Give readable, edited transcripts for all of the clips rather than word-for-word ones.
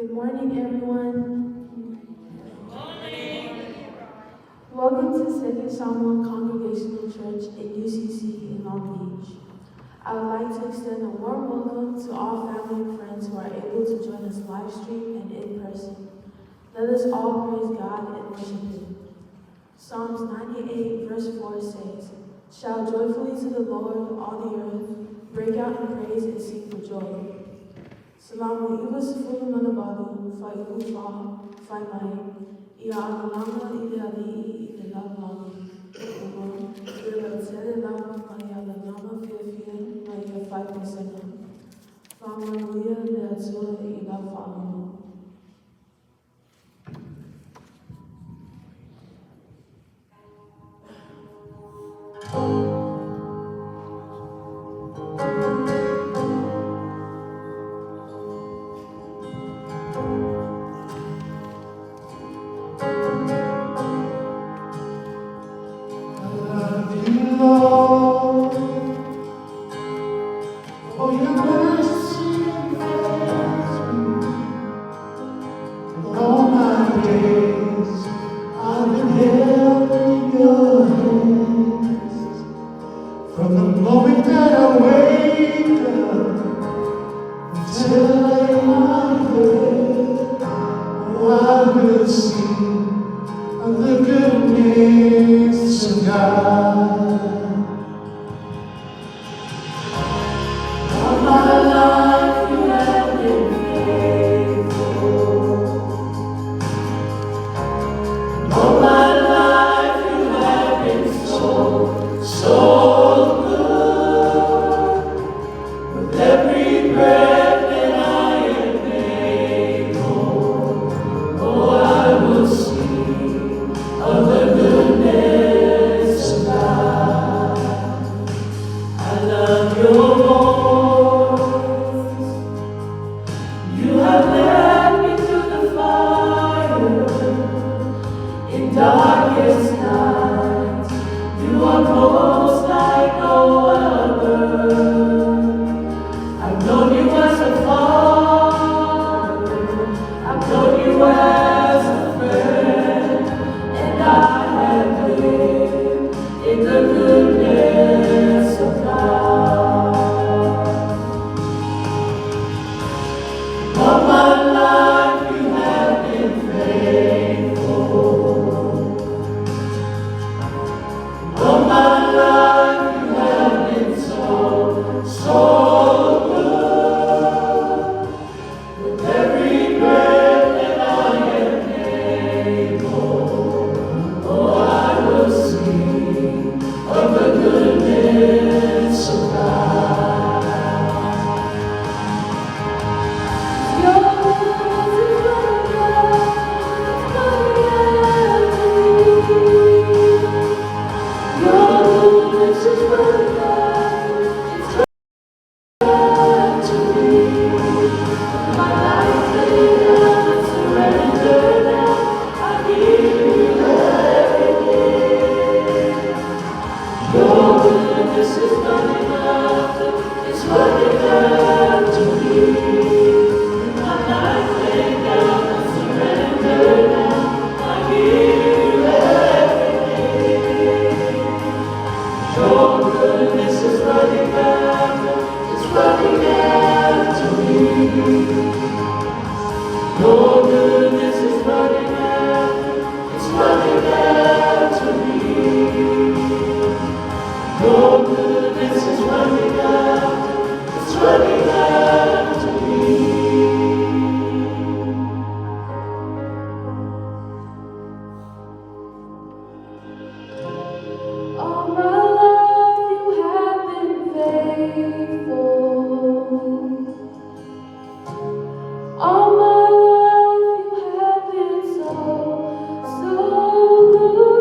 Good morning, everyone. Good morning. Welcome to Second Samoan Congregational Church at UCC in Long Beach. I would like to extend a warm welcome to all family and friends who are able to join us live stream and in person. Let us all praise God and worship Him. Psalms 98 verse 4 says, "Shout joyfully to the Lord, all the earth, break out in praise and sing for joy." Salamu iwa sifuru manabalu, fa Ulufale, Faiai, ia analama ile ali'i ile lalama, ila tele lau mai ala nama fiafia mai ia 5%. Famanuia le atua I la whānau. All my life you have been so, so good.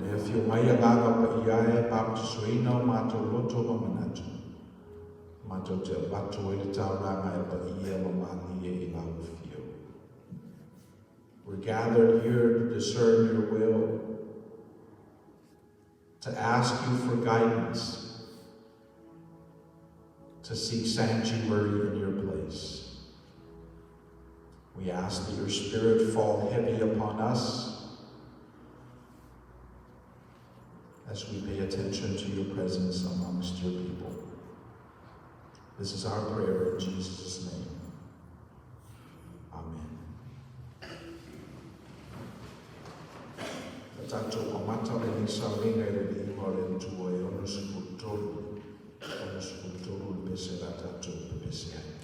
Le fio mai a gaga pa Irae baptisoina o mātou loto ma manatu. Mātou te watu e le tauranga e pa ia ma mani e lau fio. We're gathered here to discern your will, to ask you for guidance, to seek sanctuary in your place. We ask that your Spirit fall heavy upon us as we pay attention to your presence amongst your people. This is our prayer in Jesus' name. Amen. Tatou amata le nisa ringa le lima le tua e ono skultolu le pese la tatou pe pese ai.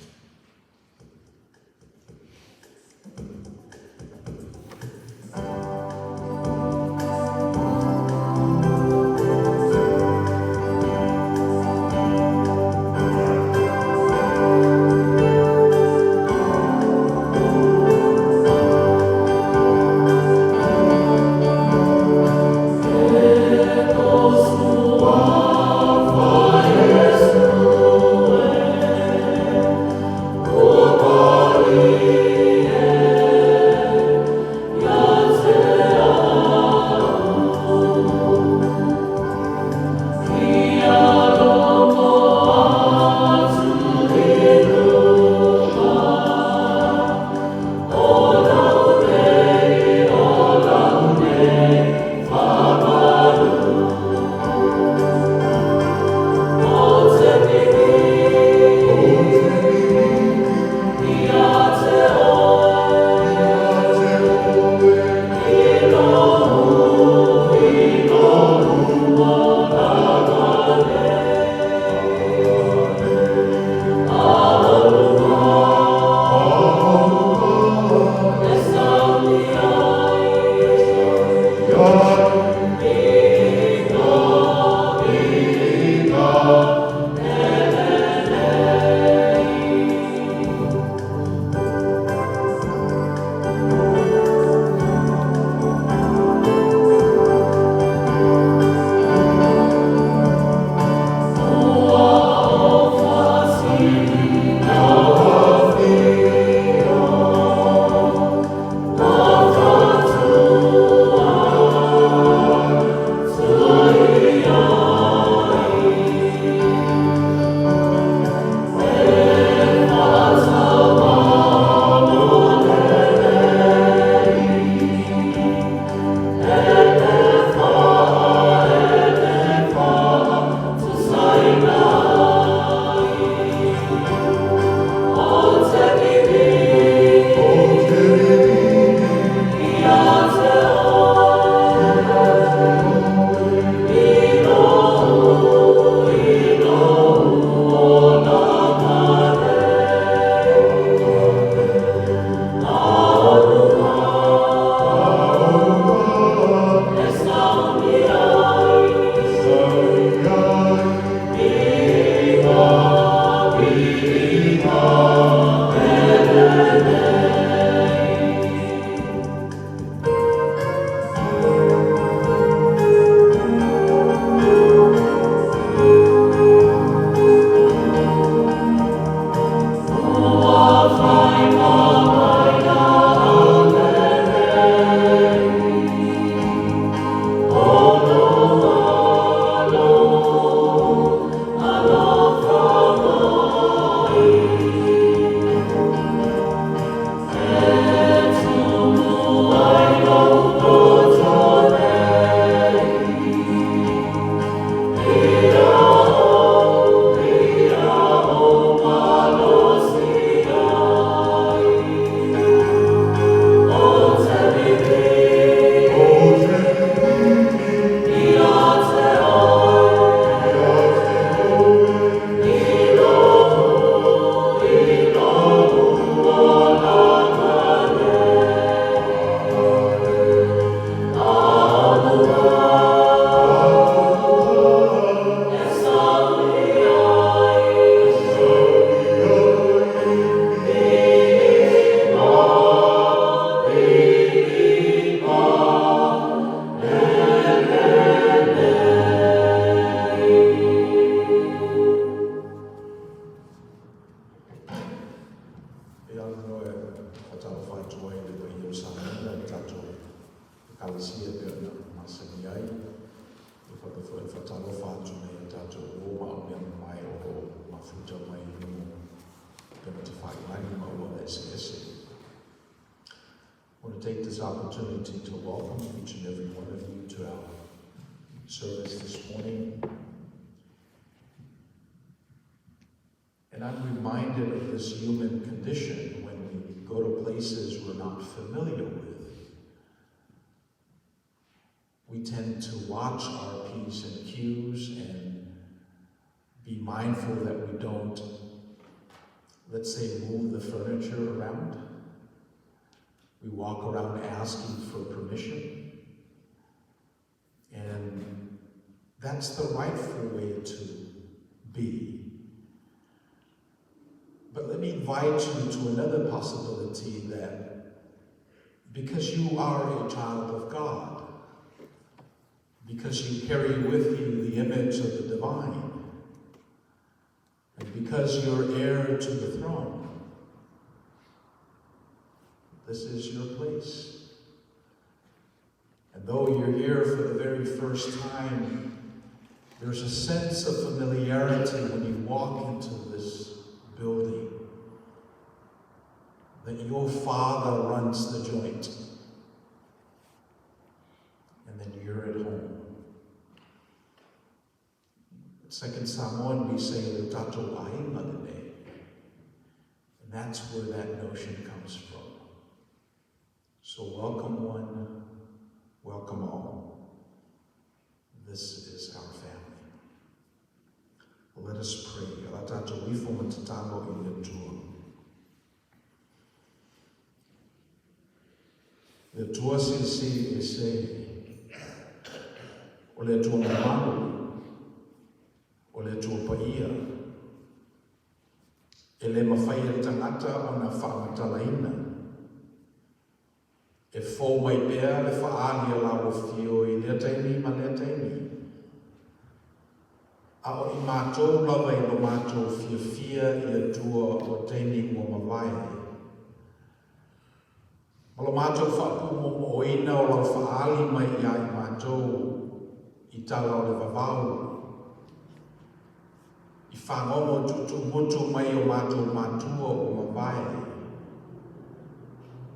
take this opportunity to welcome each and every one of you to our service this morning. And I'm reminded of this human condition when we go to places we're not familiar with. We tend to watch our P's and Q's and be mindful that we don't, let's say, move the furniture around. We walk around asking for permission. And that's the rightful way to be. But let me invite you to another possibility, that because you are a child of God, because you carry with you the image of the divine, and because you're heir to the throne, this is your place. And though you're here for the very first time, there's a sense of familiarity when you walk into this building, that your Father runs the joint, and then you're at home. In Second Samoan, we say the tato ainga lene, and that's where that notion comes from. So welcome one, welcome all. This is our family. Let us pray. Tato wifo matatalo i le tua. Le tua si e se. O le tua mamanu. O le tua paia. E le mawhai e tangata o na whaamatalaina. E fō mai pēr le whaali a lau fio i lea taimi ma lea taimi. A o I mātou lawa I lo mātou fia I atua o taimi o Mavaega. Ma lo mātou whapu mo oina o lau whaali mai I mātou I tala o le vavau. I whangomo tutu mutu mai o mātou mātua o Mavaega.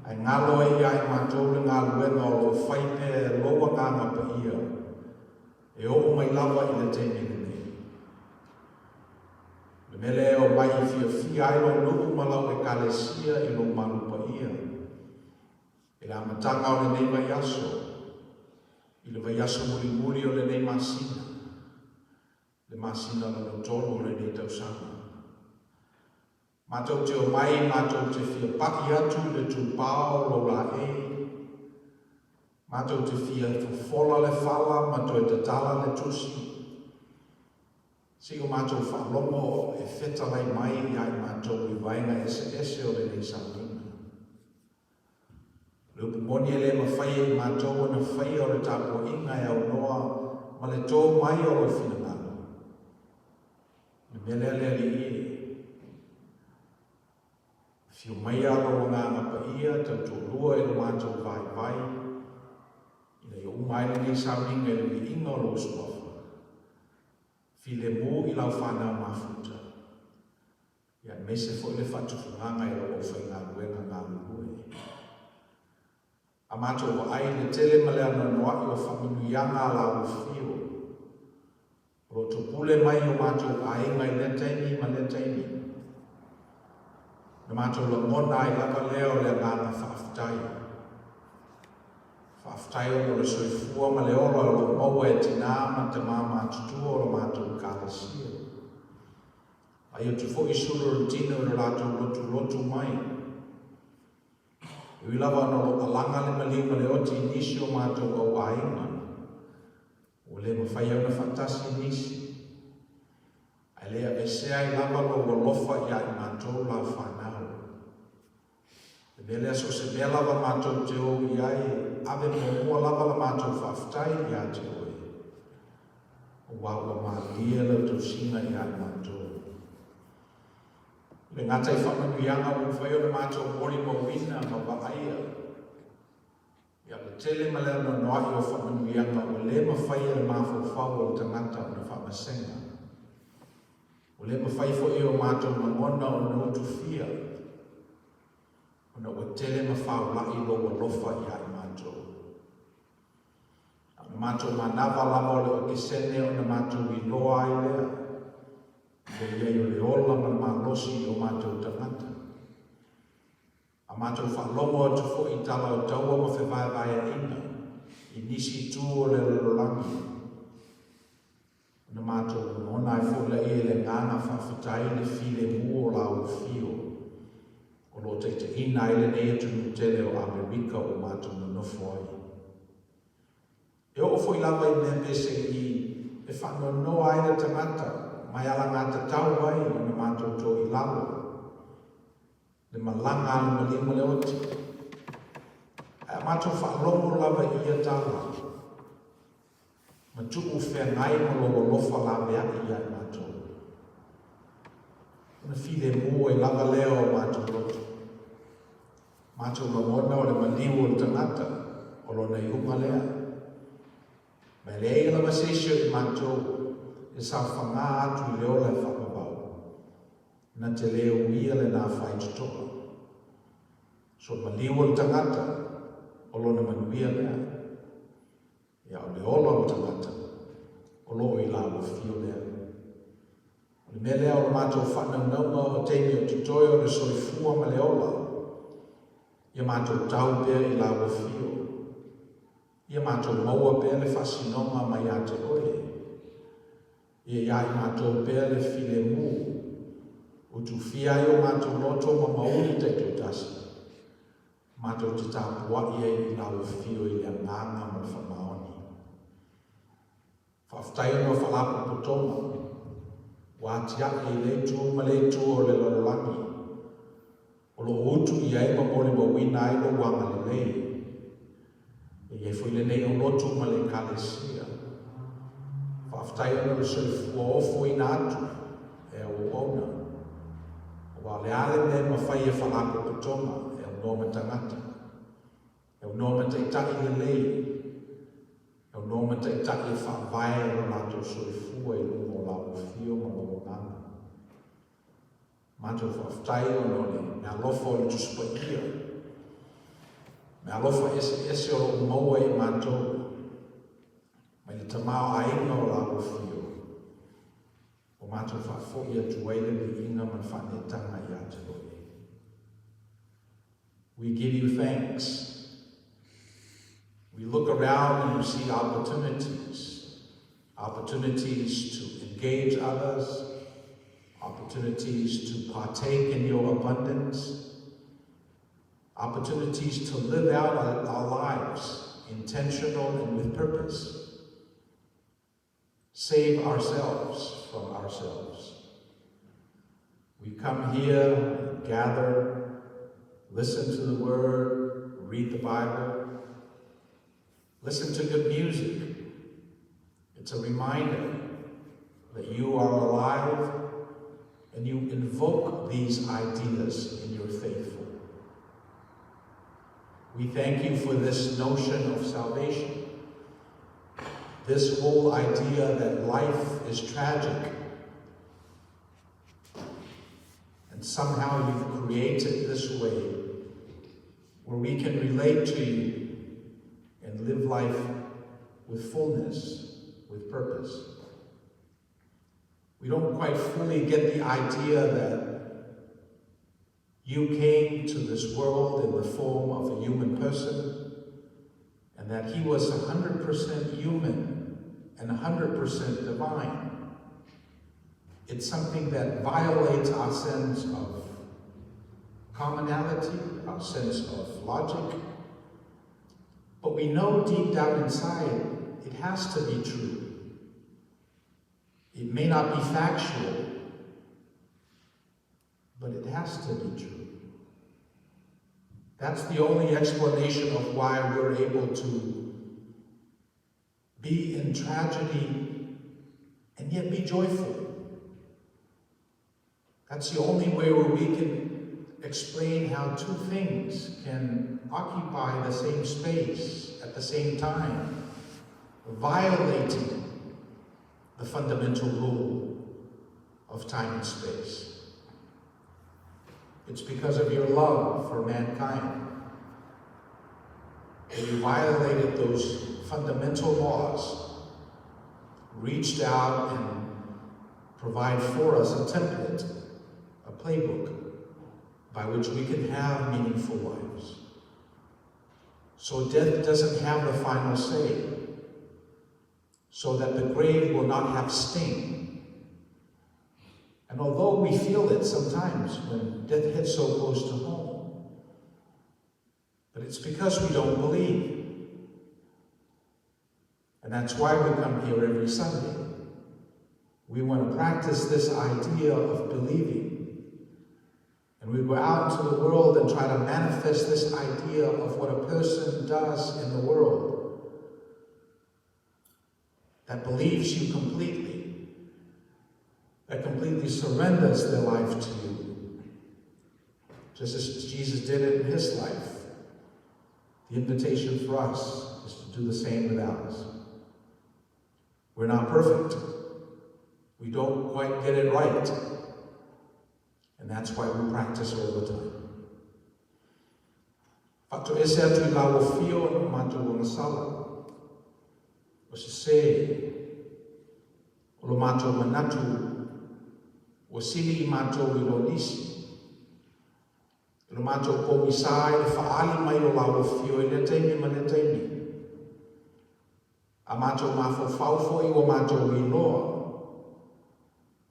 Ai ngalo ai mātou le ngā luenga o lo whaipe loa nganga pa ia. E o mai lawa I le taimi le. Le mele o mai I fia ai lo nuku malau e kalesia I lo malu pa ia. E la matanga o le nei vai aso. I le vai aso muri o le nei masina. Le masina o le tolo o le nei tausanga. Mātou te o mai, mātou te fia paki atu le tūpāo lo la e. Mātou te fia fola le fala, mātou e te tala le tusi. Siko mātou whalomo e whetalai mai ai mātou I vainga ese o le nei saunina. Lupu moni e le mawhai I mātou na whai o le tāpua inga e au noa, ma le tō mai o le whinangalo. Me mele li e. Fio mai alo nganga pa ia, tau lua e lo mātou vai. Ina I umai le nei sauninga e le inga o lo suafa. File mo I lau whanau mafuta. Ia mese fo le whatuwhunganga e lo o whainga luenga ngā lue. A mātou wa ai le tele male ana noa I o whaminuyanga la o fio. Ro tupule mai o mātou ainga I le taimi ma le taimi. Na mātou la ngona I laka leo le ngana whaaftai. Whaaftai o le soifua ma le olo o lo maua e tina ma te māma tutua o lo mātou kālesia. Ai o tu fo I suru o tino o le rātou lotu mai. Ui lava no lo alanga le malima le oti nisi o mātou au ainga. O le mawhai au na whatasi nisi. Ai lea e se ai lava lo walofa I ai mātou la whanau. E mele aso se mea lava mātou te o I ai, ave mua lava la mātou whaftai I a te o e. O wawa mālia le tau singa I ai mātou. Le ngatai whamanuianga o whai o le mātou mori mawina ma waaia. Ia le tele ma lea no noai o whamanuianga o le mawhai le mawhawhau o tangata o na whamasenga. O le mawhai fo e o mātou mangona o na utu fia. Ona ua tele mawhaulai loa lofa i ai mātou. Na mātou manava lava o le o kisene o na mātou i loa ai lea. Le iei o le ola ma le malosi o mātou tangata. A mātou whaalongo atu fo i tala o taua ma whewaiwai a ina. I nisi tū o le lololangi. Na mātou ona e fo le e le ngana whawhitai le file mua o la o fio. O lo te ina ele nei atu tele o Amerika o mātou na nofo ai. E o fo i lava i mea pese i e whanau noa ai le tangata, mai ala ngata tau ai o na mātou tō i lalo. Le malanga ala malima le oti. E mātou whaalongo lava i a tala. Ma tuku whea ngai mo lo lofa la mea i ai mātou. Ona file mua i lava leo o mātou loto. Mātou longona o le maniu o le tangata, o lo nei unga lea. Mai le eila masesio i mātou, e sa whanga atu i leo le whakabau. Na te leo ia le nā whai tutoa. So maniu o le tangata, o lo na manuia lea. Ia o le ola o le tangata, o lo i la o fio lea. O le mea lea o le mātou whanau nauma o teimi o tutoi o le soifua ma le ola. Ia mātou tau pēr i la o fio. Ia mātou maua pēr le whasinonga mai a te oe. Ia i mātou pēr le file mū. O tu fia i o mātou loto ma mauri te tōtasi. Mātou te tāpua ia i la o fio i le nganga ma whamaoni. Whaftai no whalapu potoma. Wātia i le tū ma le tū o le lololangi. O lo utu i ai ma mole ma wina ai lo wanga le lei. E iei fwile nei o lotu ma le kalesia. Whaftai ana le soifua ofo i nātu e o ona. O wa le ale me ma whai e whalapo kutoma e o noma tangata. E o noma te taki le lei. E o noma te taki e whawai o lato soifua i lungo la o fio ma o ngana. Mātou whaftai o nole, me alofa o le tuspaia. Me alofa ese o maua i mātou. Mai le tamao ainga o la o fio. O mātou whafo i atu waile le inga man whanetanga i atu loe. We give you thanks. We look around and we see opportunities. Opportunities to engage others. Opportunities to partake in your abundance, opportunities to live out our lives intentional and with purpose. Save ourselves from ourselves. We come here, gather, listen to the word, read the Bible, listen to good music. It's a reminder that you are alive and you invoke these ideas in your faithful. We thank you for this notion of salvation, this whole idea that life is tragic, and somehow you've created this way where we can relate to you and live life with fullness, with purpose. We don't quite fully get the idea that you came to this world in the form of a human person and that he was 100% human and 100% divine. It's something that violates our sense of commonality, our sense of logic. But we know deep down inside it has to be true. It may not be factual, but it has to be true. That's the only explanation of why we're able to be in tragedy and yet be joyful. That's the only way where we can explain how two things can occupy the same space at the same time, violating the fundamental rule of time and space. It's because of your love for mankind that you violated those fundamental laws, reached out and provide for us a template, a playbook, by which we can have meaningful lives. So death doesn't have the final say, so that the grave will not have sting. And although we feel it sometimes when death hits so close to home, but it's because we don't believe. And that's why we come here every Sunday. We want to practice this idea of believing. And we go out into the world and try to manifest this idea of what a person does in the world that believes you completely, that completely surrenders their life to you, just as Jesus did it in his life. The invitation for us is to do the same with ours. We're not perfect. We don't quite get it right. And that's why we practice all the time. Fato ese atu I lau fio no mātou o ngasala. O se se, o lo mātou manatu, o sili I mātou I lo nisi. O lo mātou komisai e whaali mai o lau fio e le teimi ma le teimi. A mātou mawhawhawho I o mātou I loa.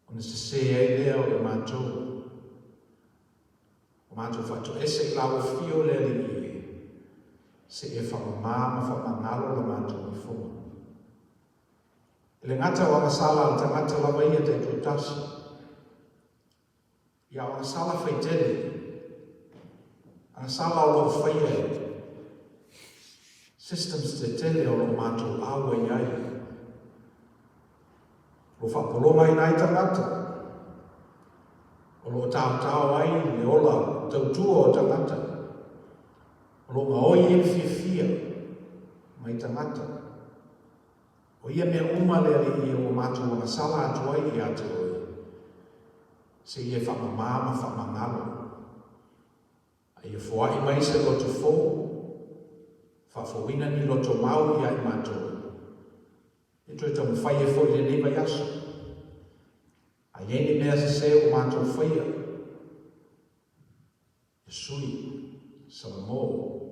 O se se e leo e mātou. Mātou whatu ese I lau fio le li se e whamamā whamangalo la mātou I whuma. Le ngata o ngasala al tangata la waia te tutasi. Ia o ngasala whai tere. Ngasala o lo whaia. Systems te tele o lo mātou awa iai. Lo whapolonga I nai tangata. O lo tau ai le ola tautua o tangata. O lo ngaoi e whiawhia mai tangata. O ia mea uma le ali I o mātua o ngasala atu ai I atu oi. Se ia whamamama whamangalo. A ia whoai mai se loto fō. Whawhawina ni loto mau I ai mātua. E toi tamu whai e fōi le neba yaso. A ieni mea se o mātou whaia. E sui, Samoan.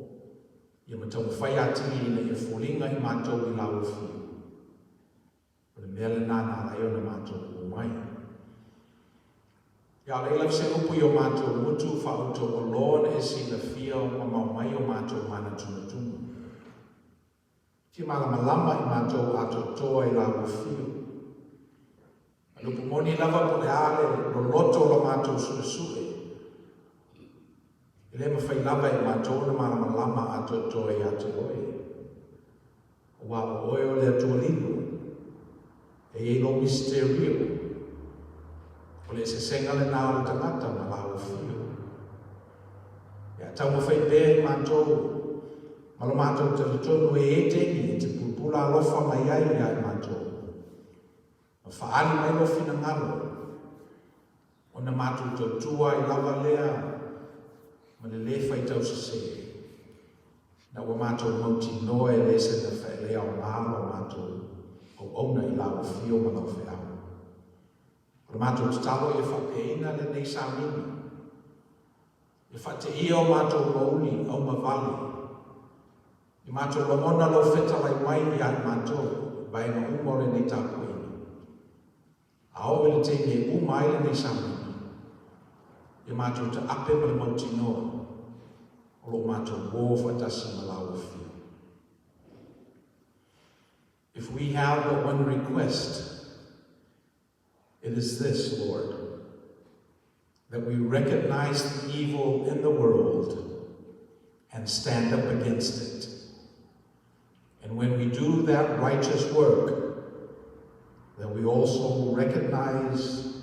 Ia matau whaia tini ina e wholinga I mātou I lau whiu. O le mea le nāna lai o na mātou o mai. Ia leila se upu I o mātou mutu whauto o loa na e si la whia o mau mai o mātou mana tunatunu. Tia malama I mātou ato toa I lau whiu. Lupu moni lava po le ale lo loto la mātou sure. I le mawhai lava I mātou na marama lama ato toi atu oi. O wā o oi o le atua lilo. E lo misterio. O le se senga le nāo tangata ma lau whio. Ia tau mawhai bea I mātou. Ma lo mātou te tonu e tengi te pulpula alofa mai ai I mātou. Whaali mai lo fina ngaro. O na mātou tautua I lava lea. Ma le le whai tau se. Na wa mātou mauti noa e le se na whai lea o ngāma o mātou. O ona I lau whio ma lau whai au. O mātou tatalo e whapeina le nei sāmini. E whate ia o mātou mauni au mawali. I mātou lamona lau whetalai mai I ai mātou. Bai na umore nei tāpui. Ao ele te me umai le nei samini. E mātou te ape ma le mauti noa. O lo mātou wō whatasi ma lau whiu. If we have but one request, it is this, Lord, that we recognize the evil in the world and stand up against it. And when we do that righteous work, that we also recognize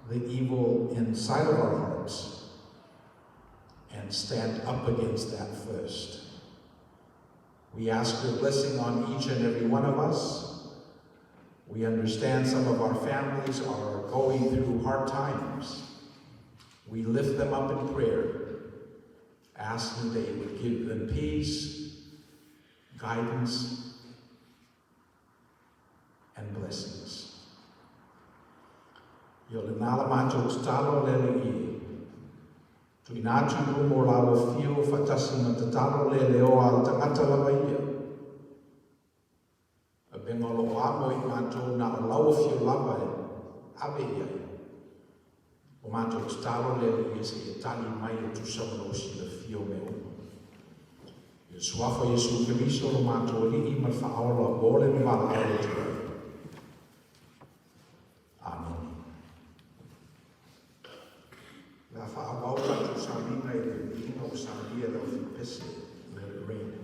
the evil inside of our hearts and stand up against that first. We ask your blessing on each and every one of us. We understand some of our families are going through hard times. We lift them up in prayer, asking that you would give them peace, guidance, and blessings. Yo le nala mātou tatalo lele i. Tu inatu rumo lalo fio fatasi na tatalo lele o al tangata lawa ia. A bengolo amo i mātou na o lawa fio lava e. Ave ia. O mātou tatalo lele i se i tali mai o tu samanosi le fio me o. Ia suafo Jesu Kiriso lo mātou li i malwhaola o le ni wala aere tua. Amen. La whaawauta tu samina i le vina o samia le o pese le reina.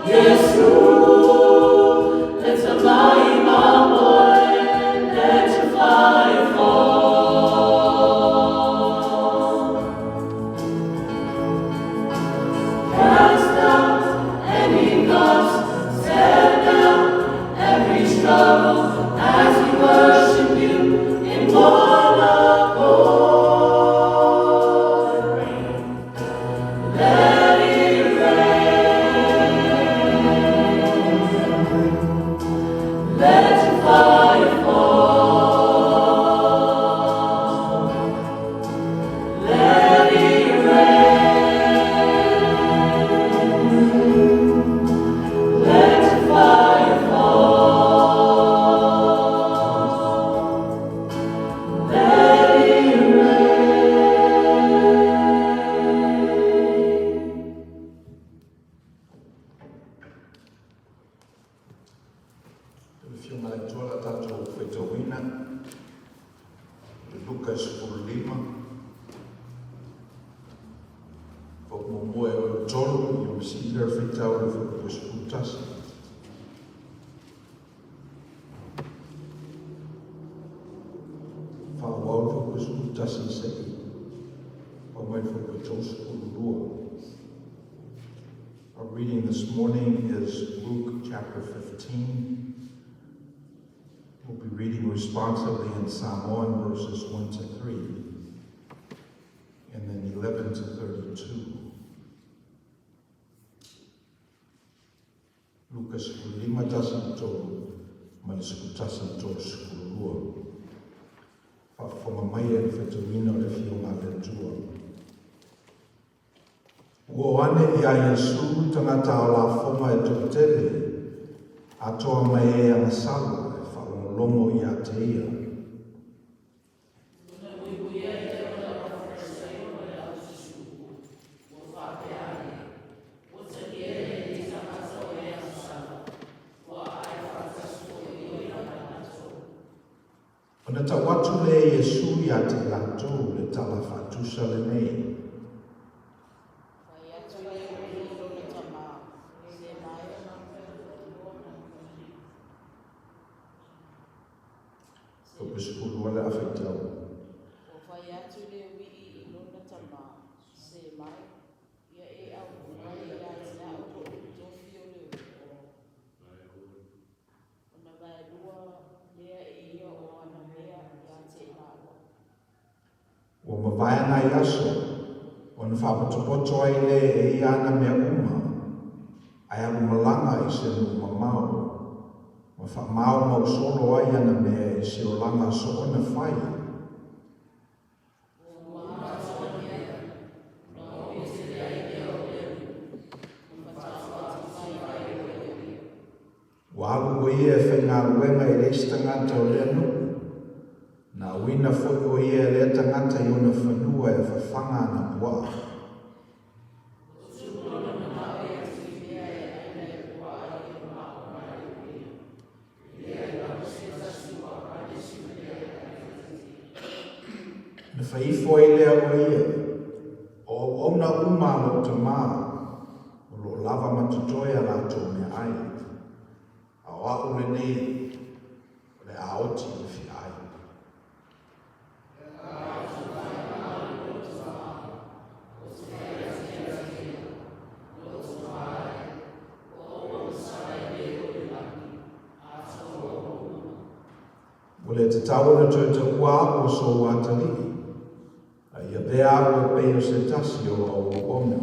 Yes, let's tolu i o misi lera whaitau le whakapus putasi. Whawau whakapus putasi se i. Whamai whakapus ulua. Our reading this morning is Luke chapter 15. We'll be reading responsively in Samoan verses 1 to 3, and then 11 to 32. Lucas 5 tasi tolu, mai skutasi tolu skulua. Whamamai e whetawina le whionga le tua. Ua ane i a Yesu tangata o la whoma e tōtele, atoa mai e angasala e whaolongo i a te ia. Ona ta watu le Yesu i a te lato le tala whatusa le nei. Wala le awhaitau. O whai atu le wii I lona tama, se mai, ia e au mai ia te au ko tofi o le uko. O na vai lua lea e ia o ana mea ia te lawa. O mawai na iaso, o na whapato ai le e ia ana mea uma, ai alu malanga I se nu mamau. Ma whamau mau solo ai ana mea I se o langa so ona whai. Walu o ia e whainga ruenga I reis tangata o lenu, na wina fwoi o ia e lea tangata I ona whanua e whawhanga na pua. Na whaifo I lea o ia, o ona uma lo te maa, o lo lava matutoia rato mea ai. A o au le nei, o le aoti le Faiai. O le te tawana tui te ua o so watali. Ia bea o peo se tasi o au ona.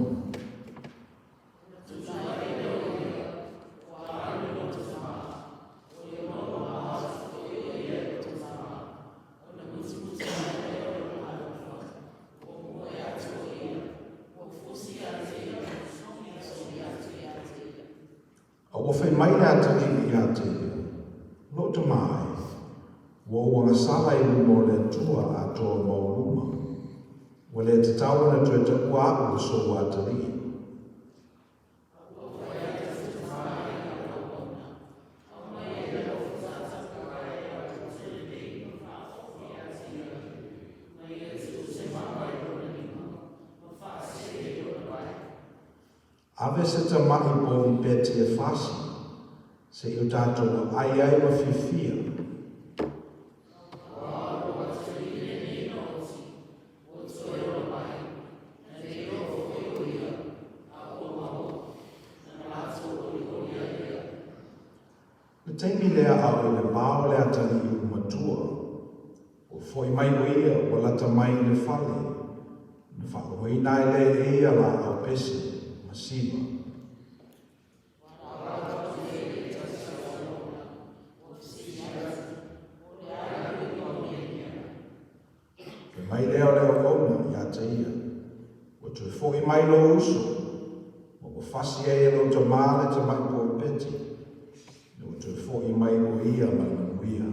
A wawhai mai atali I a te lo te mai. Wa wanga sala I lumo le tua a toa mauruma. Wale te tawana tue te ua o so watari. Ave se te mahi po I peti e fasi, se I o tātou ai wa whiwhia. Taimi lea au I le mao lea tali I umatua, o foi mai o ia o lata mai le whale, na whakamoina I le ia la au pese, masiva. Ke mai lea o lea kona I a te ia, o tue foi mai lo uso, o fasi e lo te male te mai po peti, o tue foi mai o ia mai o ia.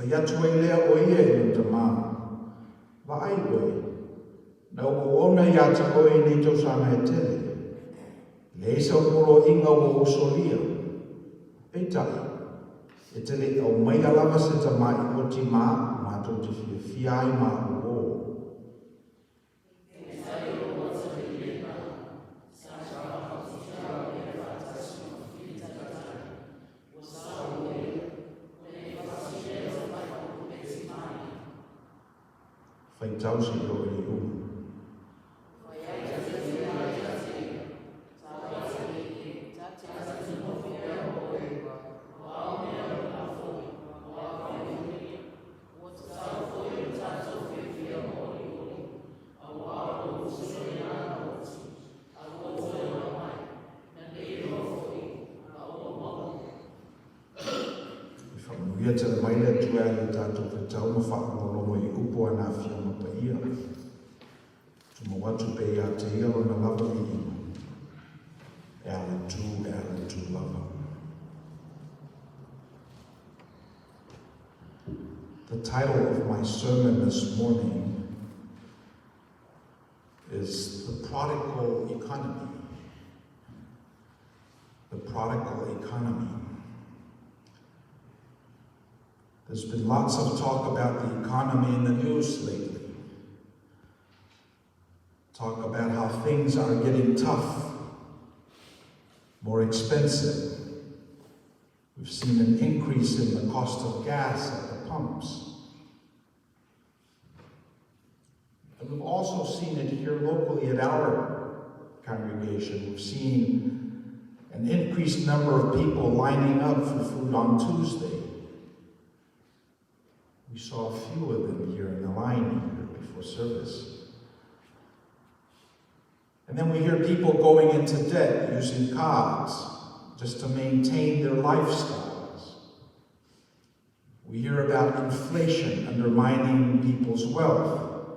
Whai atu ai lea o ia I te maa. Wa ai oe. Na o ona I ata koe ni tau sanga e tele. Le esa moro inga o osolia. Peitai. E te le au mai alama se ta mai o ti maa, mātou te Faiai maa o. Fai tau si o e u. Ia te maina tua e tātou te tau ma whakarongo I upo ana whia ma pa ia. Tu ma watu pe ia te ia o na lava I ima. E ala tu lava. The title of my sermon this morning is The Prodigal Economy. The Prodigal Economy. There's been lots of talk about the economy in the news lately. Talk about how things are getting tough, more expensive. We've seen an increase in the cost of gas at the pumps. And we've also seen it here locally at our congregation. We've seen an increased number of people lining up for food on Tuesday. We saw a few of them here in the line here before service. And then we hear people going into debt using cards just to maintain their lifestyles. We hear about inflation undermining people's wealth.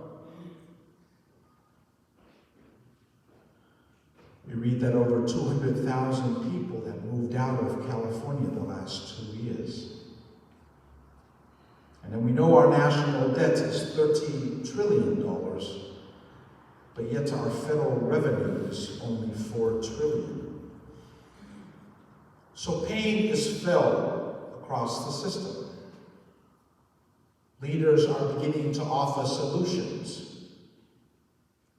We read that over 200,000 people have moved out of California the last 2 years. And then we know our national debt is $13 trillion, but yet our federal revenue is only $4 trillion. So pain is felt across the system. Leaders are beginning to offer solutions,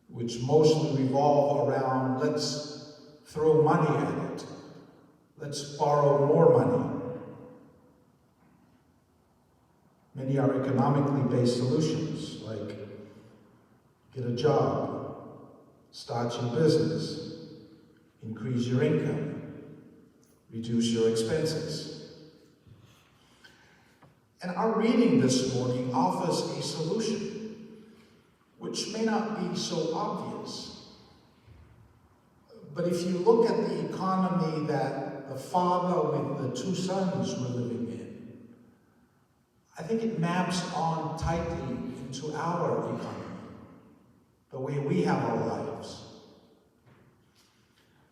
which mostly revolve around let's throw money at it, let's borrow more money. Many are economically based solutions, like get a job, start your business, increase your income, reduce your expenses. And our reading this morning offers a solution, which may not be so obvious. But if you look at the economy that the father with the two sons were living in, I think it maps on tightly into our economy, the way we have our lives.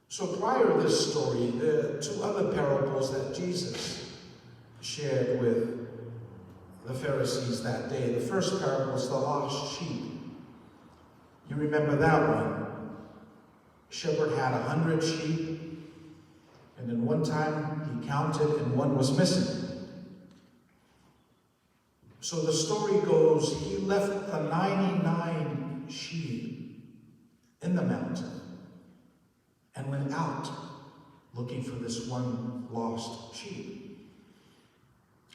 So prior to this story, there are two other parables that Jesus shared with the Pharisees that day. The first parable is the lost sheep. You remember that one. The shepherd had 100 sheep, and then one time he counted and one was missing. So the story goes, he left the 99 sheep in the mountain and went out looking for this one lost sheep.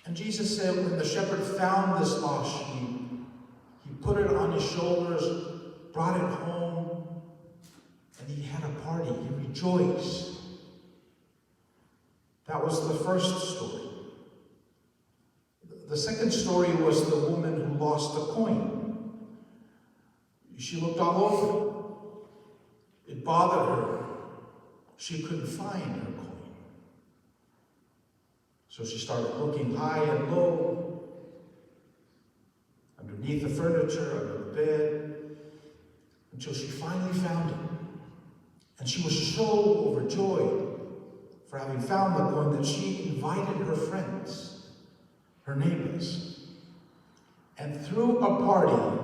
And Jesus said when the shepherd found this lost sheep, he put it on his shoulders, brought it home, and he had a party. He rejoiced. That was the first story. The second story was the woman who lost a coin. She looked all over. It bothered her. She couldn't find her coin. So she started looking high and low, underneath the furniture, under the bed, until she finally found it. And she was so overjoyed for having found the coin that she invited her friends, her neighbors, and threw a party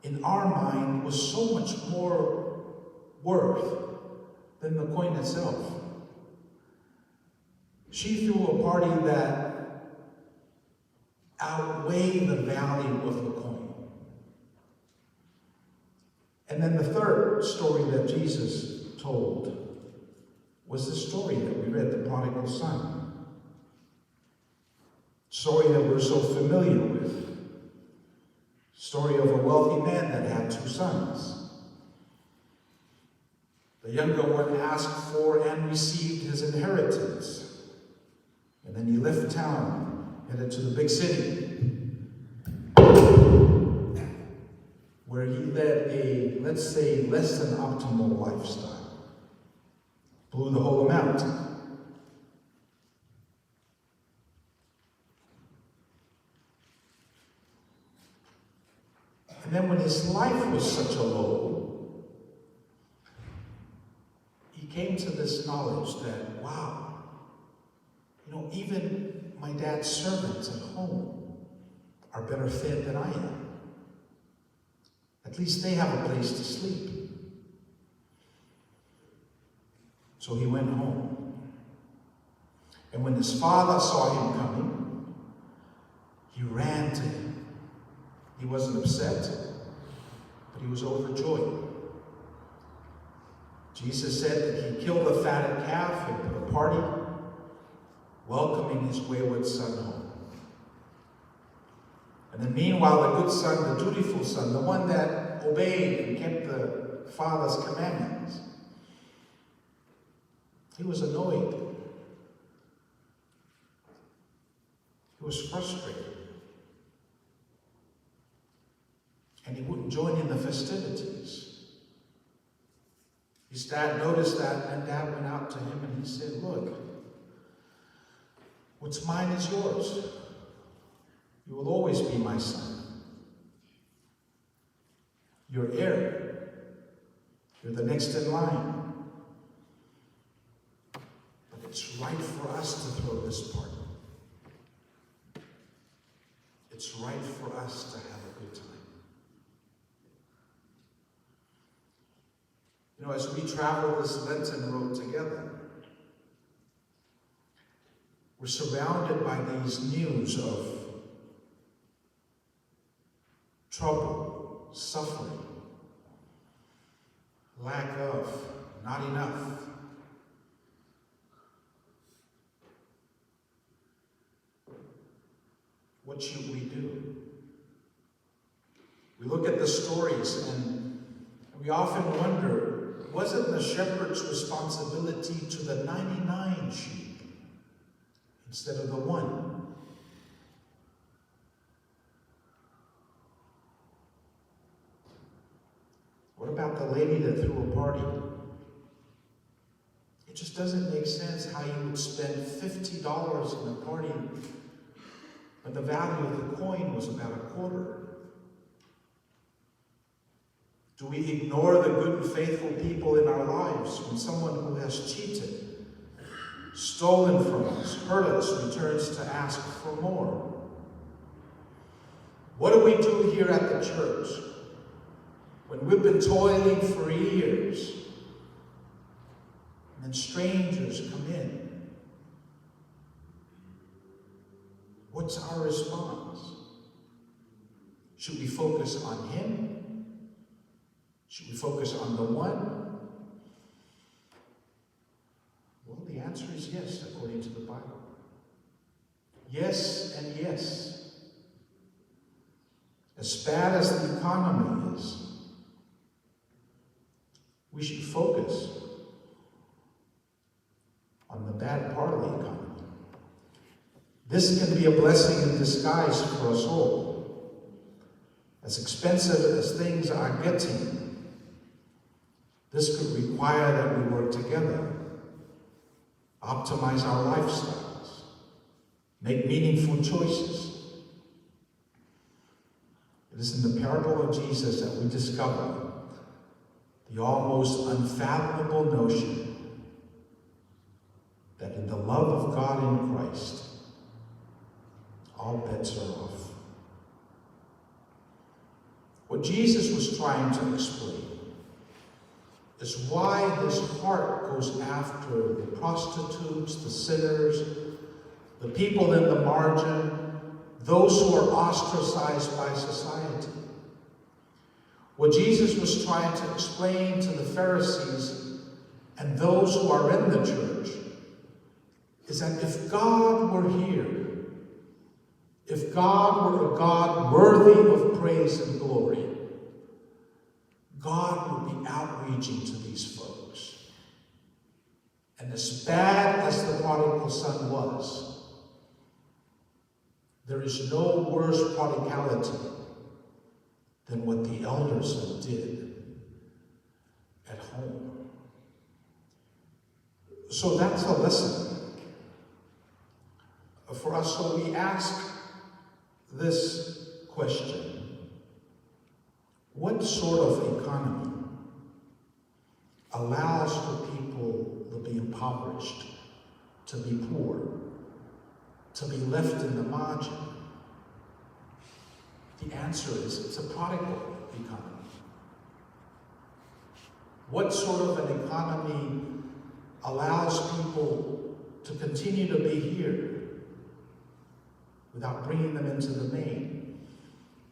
in our mind was so much more worth than the coin itself. She threw a party that outweighed the value of the coin. And then the third story that Jesus told was the story that we read, the prodigal son. Story that we're so familiar with. Story of a wealthy man that had 2 sons. The younger one asked for and received his inheritance. And then he left town, headed to the big city, where he led a, let's say, less than optimal lifestyle. Blew the whole amount. And then when his life was such a low, he came to this knowledge that, wow, even my dad's servants at home are better fed than I am. At least they have a place to sleep. So he went home. And when his father saw him coming, he ran to him. He wasn't upset, but he was overjoyed. Jesus said that he killed a fatted calf and put a party, welcoming his wayward son home. And then meanwhile, the good son, the dutiful son, the one that obeyed and kept the father's commandments, he was annoyed. He was frustrated. And he wouldn't join in the festivities. His dad noticed that, and dad went out to him and he said, look, what's mine is yours. You will always be my son. You're heir. You're the next in line. But it's right for us to throw this party. It's right for us to have a good time. As we travel this Lenten road together, we're surrounded by these news of trouble, suffering, lack of, not enough. What should we do? We look at the stories and we often wonder, was it the shepherd's responsibility to the 99 sheep instead of the one? What about the lady that threw a party? It just doesn't make sense how you would spend $50 in a party when the value of the coin was about a quarter. Do we ignore the good and faithful people in our lives when someone who has cheated, stolen from us, hurt us, returns to ask for more? What do we do here at the church when we've been toiling for years and then strangers come in? What's our response? Should we focus on him? Should we focus on the one? Well, the answer is yes, according to the Bible. Yes and yes. As bad as the economy is, we should focus on the bad part of the economy. This can be a blessing in disguise for us all. As expensive as things are getting, this could require that we work together, optimize our lifestyles, make meaningful choices. It is in the parable of Jesus that we discover the almost unfathomable notion that in the love of God in Christ, all bets are off. What Jesus was trying to explain is why his heart goes after the prostitutes, the sinners, the people in the margin, those who are ostracized by society. What Jesus was trying to explain to the Pharisees and those who are in the church is that if God were here, if God were a God worthy of praise and glory, God would be outreaching to these folks. And as bad as the prodigal son was, there is no worse prodigality than what the elder son did at home. So that's a lesson for us. So we ask this question: what sort of economy allows for people to be impoverished, to be poor, to be left in the margin? The answer is it's a prodigal economy. What sort of an economy allows people to continue to be here without bringing them into the main?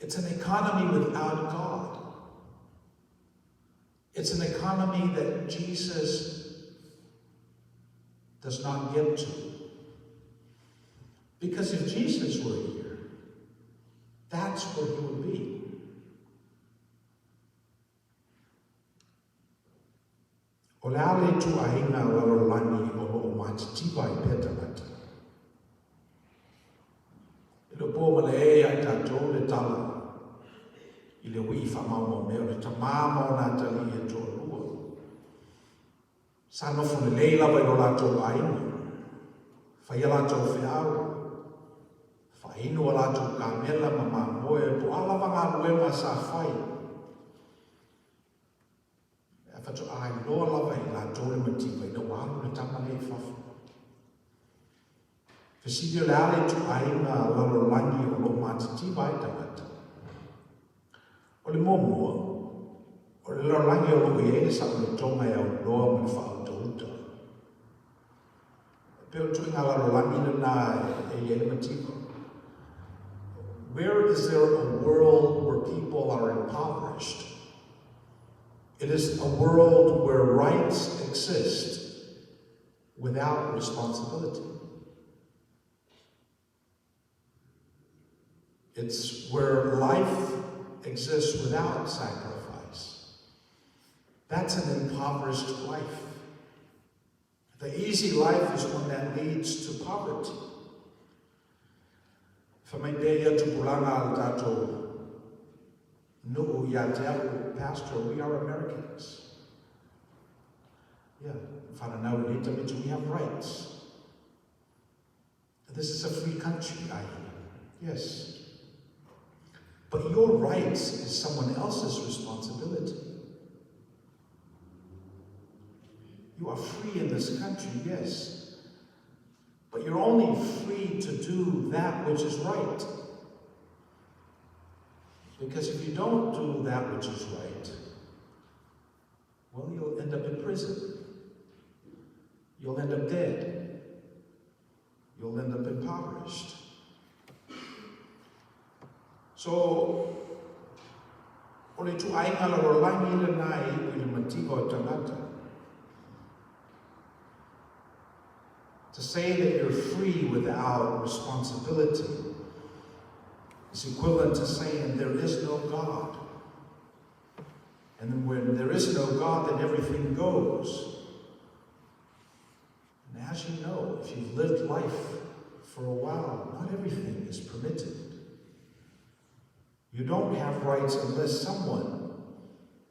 It's an economy without God. It's an economy that Jesus does not get to. Because if Jesus were here, that's where he would be. O le ale tu aina lalolani o lo matitipa I Penelope. I le po male e ai tatou le tala. I le wi whamau mea le tamama o nā tali e tō lua. Sa nofu le leila vai lo lātou aina. Whai lātou whiau. Whainu o lātou kāmela ma mā moe po alawa ngā luema sa whai. E whatu ai loa lawa I lātou le matiwa I na wālu le tamale I whafu. Whesidi o le ale tu aina lalolangi o lo mātitiwa I tangata. O le mōmua, o le lalolangi o lo I e sa o le tonga e au loa ma le whautauta. Peo tu ngā lalolangi le nā e le matiwa. Where is there a world where people are impoverished? It is a world where rights exist without responsibility. It's where life exists without sacrifice. That's an impoverished life. The easy life is one that leads to poverty. Whamaipeia tupulanga al tātou nuu ia te au, Pastor, we are Americans. Yeah, whananau I Ritamitu, we have rights. This is a free country, I hear. Yes. But your rights is someone else's responsibility. You are free in this country, yes. But you're only free to do that which is right. Because if you don't do that which is right, well, you'll end up in prison. You'll end up dead. You'll end up impoverished. So, ole tu ainga la rolangi le nai I le matiko tangata. To say that you're free without responsibility is equivalent to saying there is no God. And then when there is no God, then everything goes. And as you know, if you've lived life for a while, not everything is permitted. You don't have rights unless someone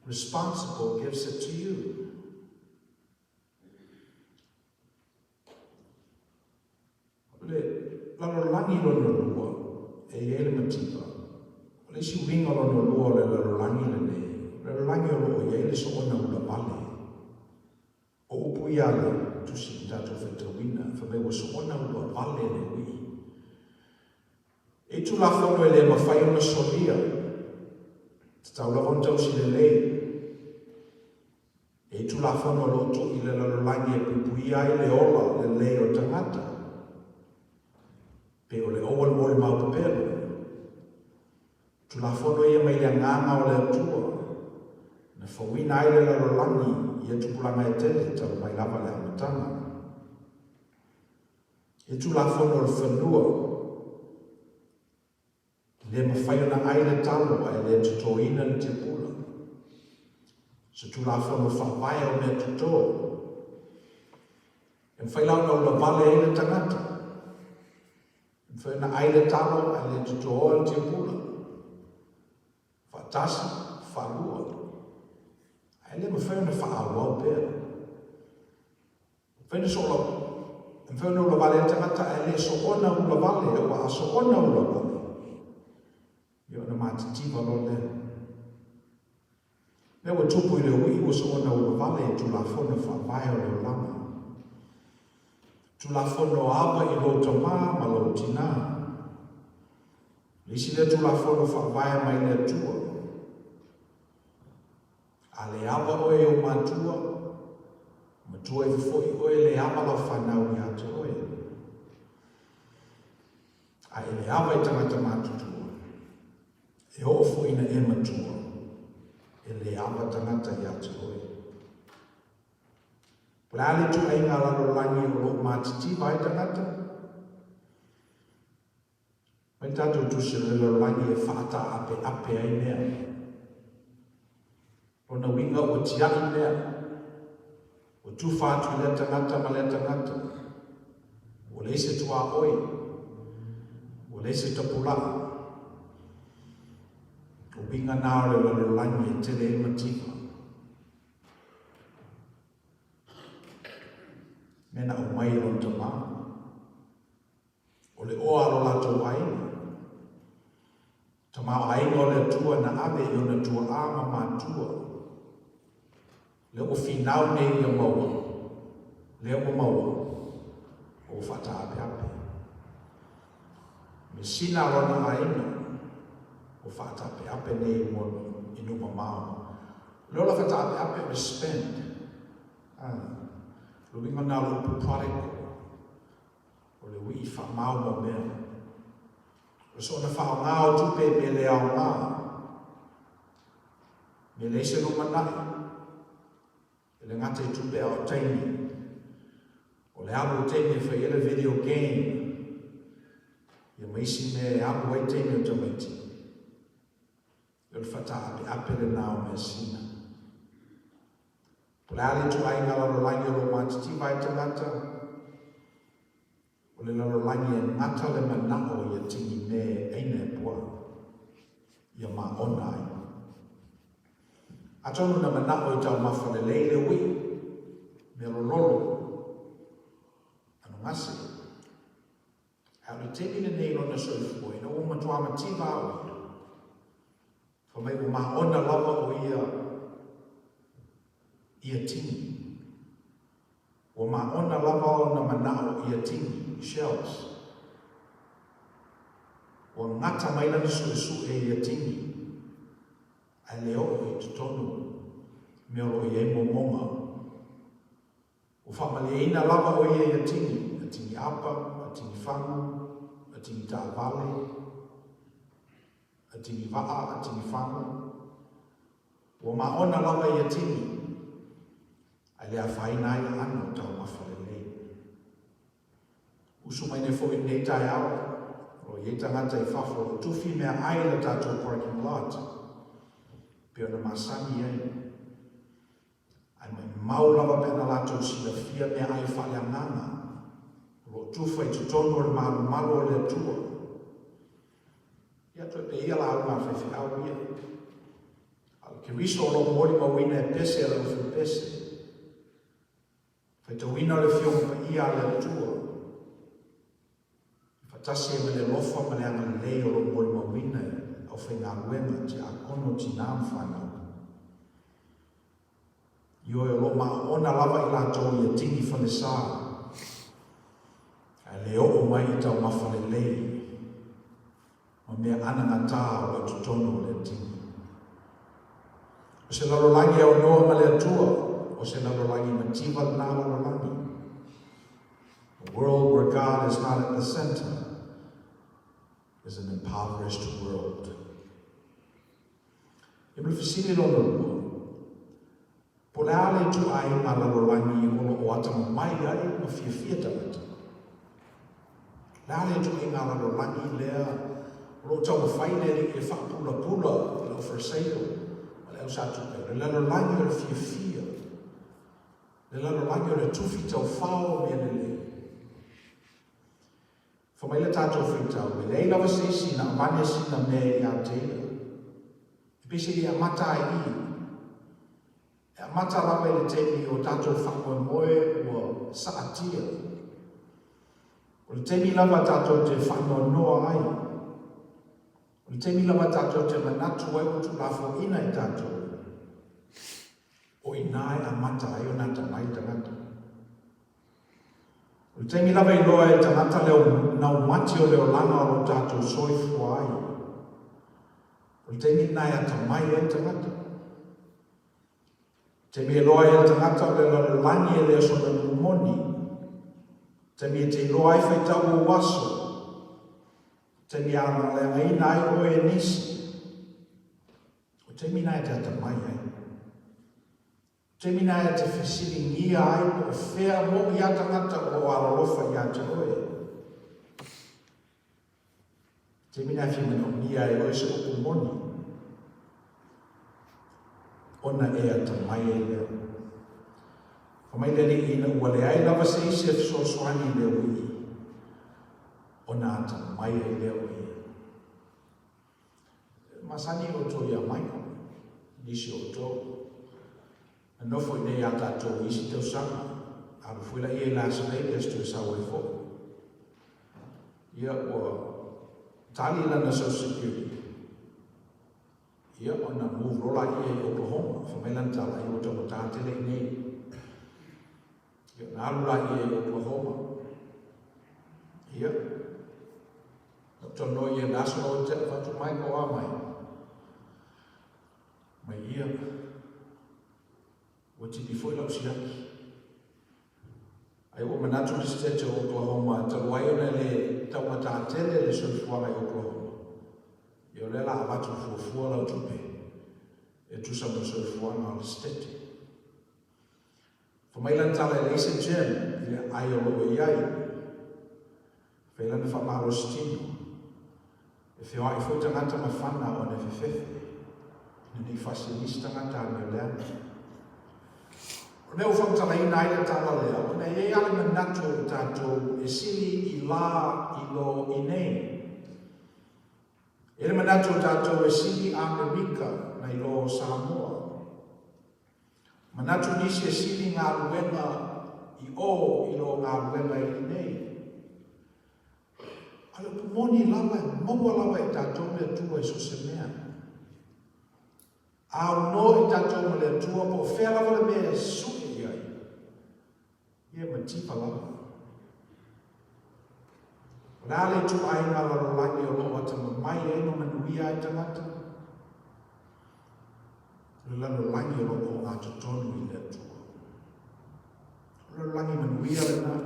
responsible gives it to you. Lalolangi lo no lua, e ele matipa. Le si winga lo no lua le lalolangi le ne. Lalolangi lo e ele so ona ula vale. O upu iale, tu si tato whetawina, fa me wa so ona ula vale le wi. E tu la fono e le mawhai ona solia. Te tau la hontau si le lei. E tu tulafono lo tu i le lalolangi e pupuia i le ola le lei o tangata. Pe o le oal o le maupapero. Tulafono ia mai le nganga o le atua. Na whawina ai le lalolangi ia tupulanga e tele tau mai lava le amatanga. E tulafono le whanua. Le mawhaiona ai le talo ai le tutoina le te pula. Se tulafono whawai o mea tuto. E mwhailau na ula vale ai le tangata. E mwhaiona ai le talo ai le tuto le te pula. Whatasi, whalua. Ai le mawhaiona whaawau pēr. Mwhaina sola. E mwhaina ula vale le tangata ai le soona ula vale. E wa soona ula vale. Yo na matitiwa lo le. Me wa tupu i le ui wa soona ula vale e tulafono whawai o le lama. Tulafono awa i lo tama ma lo tina. Lisi le tulafono whawai mai le tua. A le awa oe o matua. Matua i fwoi oe le awa la whanau i ate oe. A le awa i tangata matutua. E o fwoi na e matua. E le awa tangata i ate oe. Plale tu ai ngā lalolangi o lo matiti vai tangata. Mai tātou tu se le lalolangi e whaata ape ai mea. O na winga o tiaki mea. O tu whātu le tangata ma le tangata. O le se tua oi. O le se tapula. O winga nāo le lalolangi e tele e matika. Mena o mai o tama. O le oa alo lato aina. Tama o aina o le tua na ave i o na tua ama matua. Le o finau nei i o maua. Le o maua. O whata ape ape. Me sina rona aina. O whata ape ape nei i mono i numa mao. Lola whata ape ape me spend. Luinga nā lupu pareko. O le wii wha mau mo mea. O so na whao ngā o tupe me le au ngā. Me le se no manai. E le ngate tupe au taimi. O le abu taimi e whai ele video game. Ia maisi me abu ai taimi o tamaiti. E le whata ape ape le nāo me sina. Plale tu ai ngā lalolangi o lo matiti vai tangata. O le lalolangi e ngata le manao i a tingi me eina e pua. Ia ma ona ai. Atonu na manao i tau mawhale leile ui. Me lo lolo. Anu ngasi. Hau le temi le nei lona soifua. Ina o matua mativa au. Whamai o ma ona lava o ia tingi. O ma ona lava o na manao ia tingi, shells. O ngata maila na su e ia tingi. Ai leo i tutonu, me oro i e momonga. O whamale ina lava o ia tingi, a tingi apa, a tingi whangu, a tingi tāwale, a tingi waa, a tingi whangu. O ma ona lava ia tingi. Ai lea whaina i ano tau mawhale lei. Usu mai ne fo i nei tai au. O i tangata i whafo o tuwhi mea ai la tātou parking lot. Peo na masani ai. Ai mai maulawa pena lātou sila fia mea ai whale nganga. O tuwha i tutonu o le malu malu o le tua. Ia toi pe ia la au mawhewhi au ia. Al ke riso o lo mori mawina e pese ala ufu pese. Fai tau ina le fionga pa ia le tua. Fatasi e me le lofa ma le anga le lei o lo mori mawina au fai ngā luenga ti a kono ti nām whanau. Io e lo ma ona lava i la tau i a tingi whane sā. Ai le o mai i tau mawhane lei. Ma mea ananga tā o le tutono le tingi. O se lalolangi au noa ma le atua. o se lalolagi mativa na lalolagi. A world where God is not at the center is an impoverished world. E mle fisini lo lo. Po le ale tu ai ngā lalolagi o ata mai ai o fia tamata. Le ale tu ai ngā lalolagi lea lo tau whaineri e whakapula le o wharseo o le au satu pe. Le lalolagi o le fia. Le lalolagi o le tufi tau whao mea le le. Whamaila tātou whitau, e lei lawa seisi na amane sina mea i a teia. E pese i a mata i. E a mata lawa i le teimi o tātou whakoe moe ua saatia. O le teimi lawa tātou te whanoa noa ai. O le teimi lawa tātou te manatu ai utu lafo ina i tātou. O inae a mata ai o nata mai tangata. O teimi lawa I loa e tangata leo nau mati o leo langa o tātou soifua ai. O teimi nai a tamai e tangata. Teimi e loa e tangata o leo langi e leo sona mumoni. Teimi e te loa e whaitau o waso. Teimi a ana lea aina ai o e nisi. O teimi nai te tamai ai. Teimi nai te whisiri ngia ai o whea mo I a tangata o aralofa I a te oe. Teimi nai whimano ngia ai o e se o moni. Ona e a tamai e leo. Whamai lene ina ua le ai lava se isi e fiso soani leo I. Ona a tamai e leo I. Masani o to ia mai. Nisi o to. Nofo I nei a tātou isi tau sanga, aru fuila I e la sanei estu e sawa I fo. Ia o tali lana Social Security. Ia o na move rola I e Oklahoma, whamailan tala I o tau tātele I nei. Ia na alula I e Oklahoma. Ia. Tono I e national te whatu mai ko a mai. Mai ia. O tiki foi lau siaki. Ai o manatu le stete o Oklahoma, talu ai ona le taumata atele le soifuanga I Oklahoma. I o le la avatu fuafua lau tupe. E tusa mo soifuanga o le stete. Whamailan tala e leise jen, I le ai o loo iai. Whailana whamaro stino. E whioa I foi tangata mawhana o ne whewhewe. Ni fasilista ngata me leana. O neo whamtala I nai le tala lea, o nei e ale manatu o tātou e sili I la I lo I nei. E le manatu o tātou e sili Amerika na I lo Samoa. Manatu nisi e sili ngā ruenga I o I lo ngā ruenga I nei. Ale pumoni lawa e maua lawa I tātou me atua I so se mea. Au no I tātou me atua po whea lawa le mea su Ia matipa lawa. Rale tu ai ngā lalolagi o loa tama mai e no manuia I tangata. Le lalolagi o loa ngā totonu I le atua. Lalolagi manuia le nā.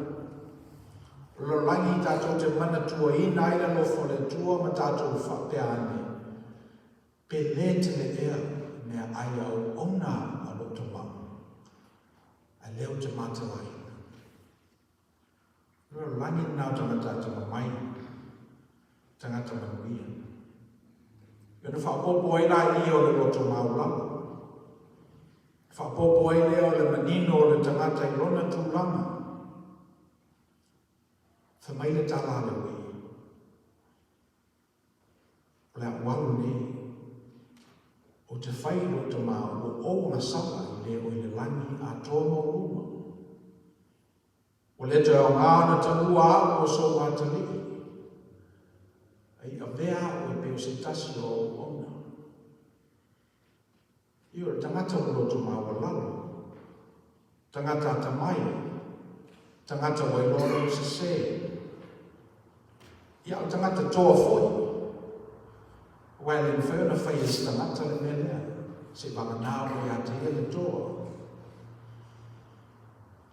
Lalolagi I tātou te mana tua I nai le lofo le tua ma tātou whapea ane. Penelope le ea mea ai au ona a lo tamau. A leo te matalai. Langi nau tangata mai, tangata manuia. Ia whapopo I la I o le loto maulama. Whapopo I leo le manino o le tangata I lona tūlanga. Whamaile tala le wei. Le walu nei. O te whai loto mau o masala I leo I le langi a tōmo ruma. O le te o ngāna tanua o so mātaliki. Ai a vea o e peo se tasi o ona. I o tangata o loto maua lalo. Tangata tamai. Tangata wailoro se se. I o tangata toa foi. Wai le mwhena whai e tangata le melea. Se whanganao I a te ele toa.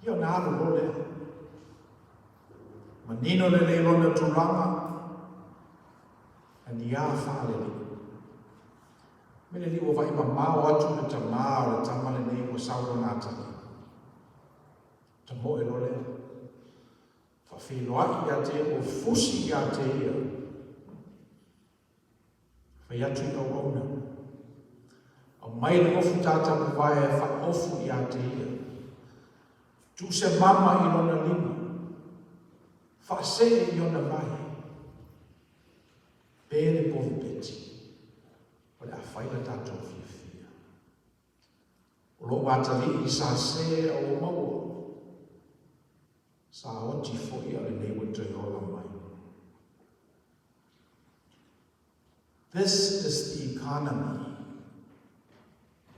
Ia na alu role. Manino le leilona turanga. Ani a whaale ni. Mele li o vai mamao atu le tamā o le tama le nei o sauro nātani. Ta mo e role. Whawhiloa i a te o fusi i a te ia. Whai atu i au auna. Au mai le ofu tāta mawai e wha ofu i a te ia. Tu se mama i lona lima. Wha se i ona vai. Pere povi peti. O le a whaila tātou fia fia. O lo watari i sa se o maua. Sa oti fo i ale nei wata i ola mai. This is the economy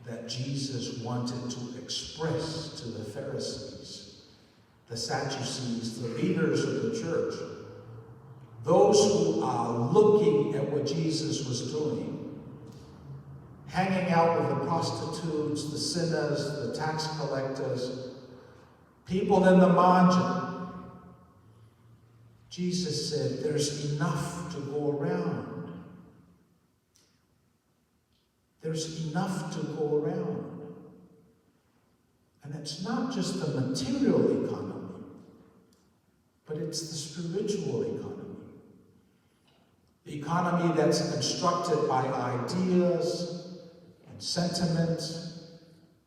that Jesus wanted to express to the Pharisees, the Sadducees, the leaders of the church, those who are looking at what Jesus was doing, hanging out with the prostitutes, the sinners, the tax collectors, people in the margin. Jesus said, there's enough to go around. There's enough to go around. And it's not just the material economy, but it's the spiritual economy. The economy that's constructed by ideas and sentiments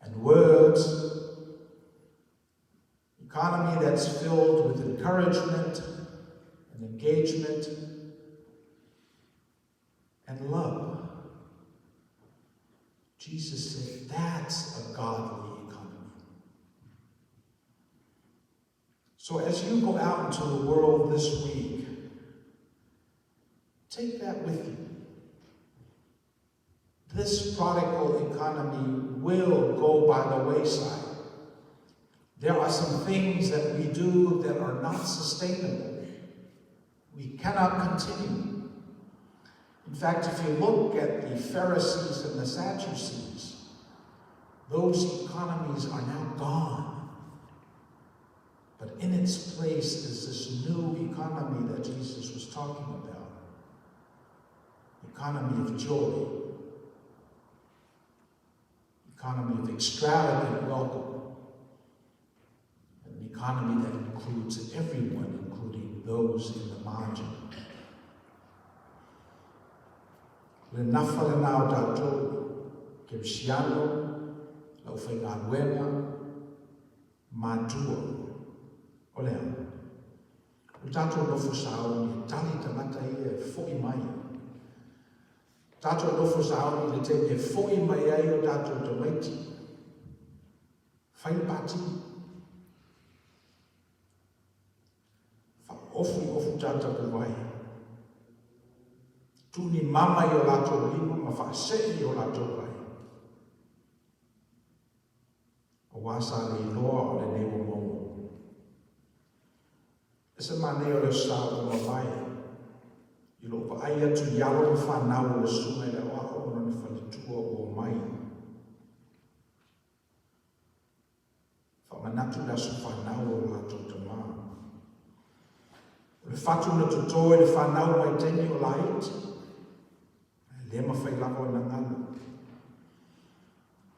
and words. Economy that's filled with encouragement and engagement and love. Jesus said, that's a godly economy. So as you go out into the world this week, take that with you. This prodigal economy will go by the wayside. There are some things that we do that are not sustainable. We cannot continue. In fact, if you look at the Pharisees and the Sadducees, those economies are now gone. But in its place is this new economy that Jesus was talking about. Economy of joy. Economy of extravagant welcome. An economy that includes everyone, including those in the margin. Le nafa le nao tātou, ke Siano, lau whai ngā ruenga, mātua, o lea. O tātou nofo sao ni tali tangata i e fōi mai. Tātou nofo sao ni le te e fōi mai ai o tātou te maiti. Whai pati. Wha ofu tātou vai. Tuni mama i o lato lima, ma whaasei i o lato vai. O wasa li loa o le newo momo. Esa mane o le sao o mawai. I lo pa ai atu yalo o whanau o le sunga i le wako o ni whalitua o mai. Whamanatu lasu whanau o lato tama. O le whatu na tutoe le whanau mai teni o la iti. Le mawhai lako na ngana.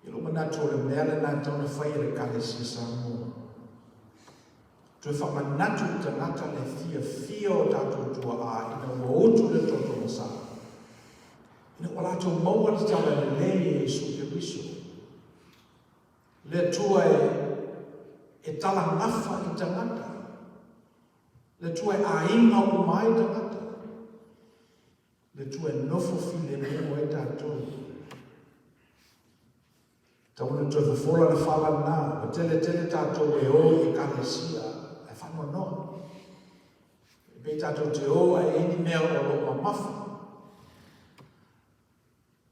I lo manatu o le mea le nā tauna whai le kalesi Samoa. Tue whamanatu ta ngata le fia o tātou tua a ina ua utu le toto masa. Ina ua lātou maua le tala le lei e su ke riso. Le tua e tala ngafa i tangata. Le tua e a inga o mai tangata. Le tua e nofo file mo e tātou. Tauna tue whafola na whala nā, o tele tātou e o i kālesia, e whanua no. E pei tātou te o e ini mea o lo mafu.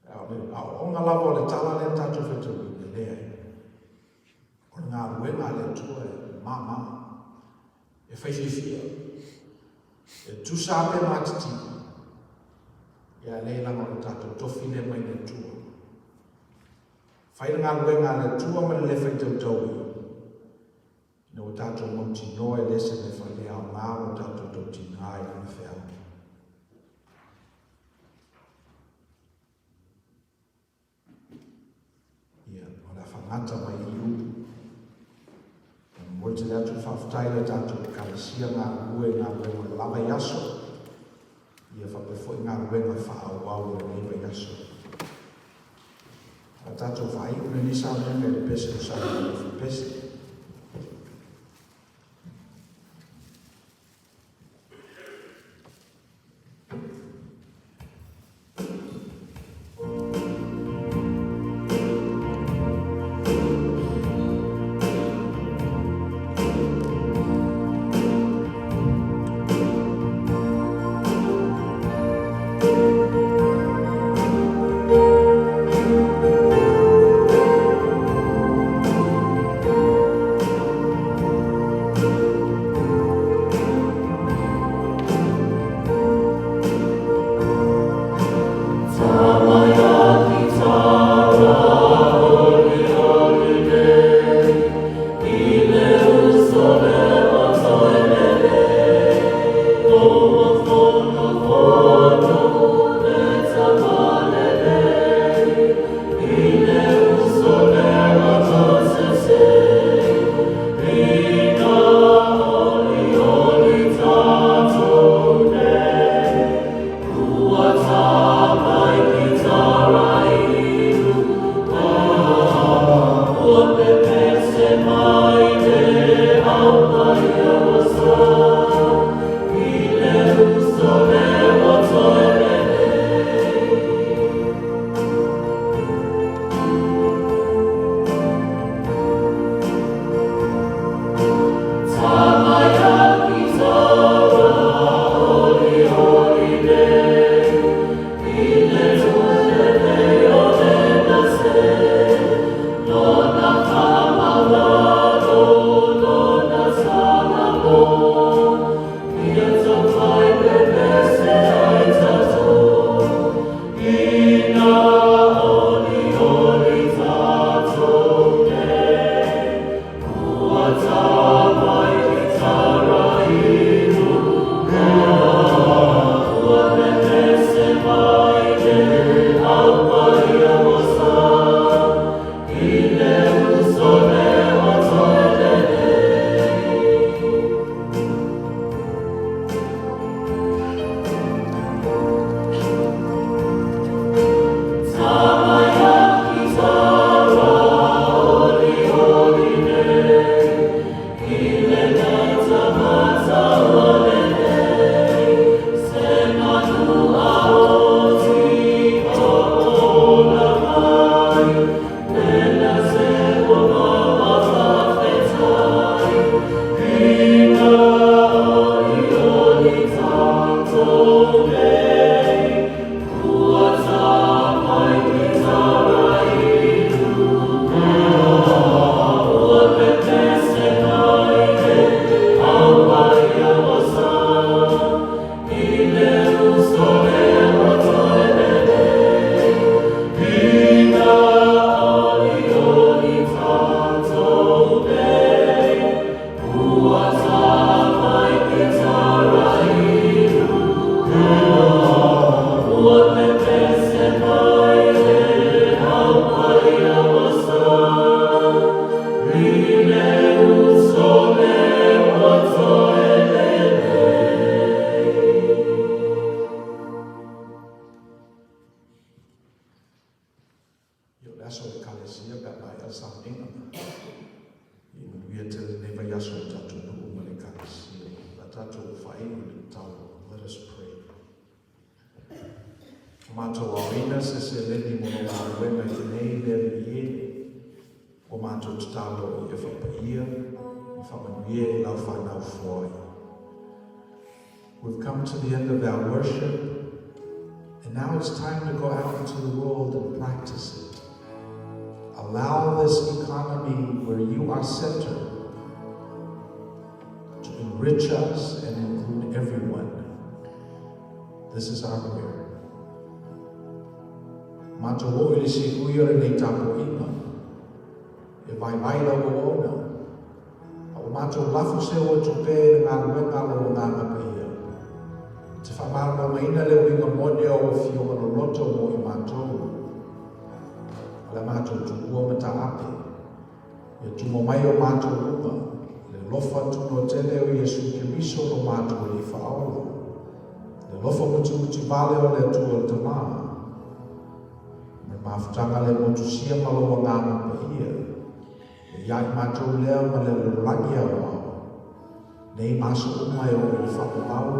O ngā lava o le tala le tātou whetau i lea. O ngā ruenga le tua e mama, e whaififia, e tusape mātiti. Ia leila mo le tātou tofi le mai le tua. Whaira ngā luenga le tua ma le whai tau taui. No tātou mauti noa e lese me whalea o ngā o tātou tau tina ai me whea. Ia, o la whangata mai i u. Mo te atu whawhataila tātou karasia ngā rue ngā ruenga lava i aso. Ia whapefo i ngā ruenga whaawau e newa i aso. A tātou whai una ni sa renga e pese o sa renga e pese. We've come to the end of our worship, and now it's time to go out into the world and practice it. Allow this economy where you are centered to enrich us and include everyone. This is our prayer. Mato o ili si kuia nei tapo ina, e vai vai lau o ona, mātou lafu se o tupe ngā luenga lo ngā ngapia. Te whamara Maina le winga mone o fio ngano loto mo i mātou. Le mātou tukua mata ape. E tumo mai o mātou uba. Le lofa tuno tele o Yesu Kiriso no mātou i whaola. Le lofa muti vale o le tua o te maa. Me mawhutanga le motu sia malo o ngā ngapia. Iai mātou lea ma le lulangi a wao. Nei maso umai o i whakapau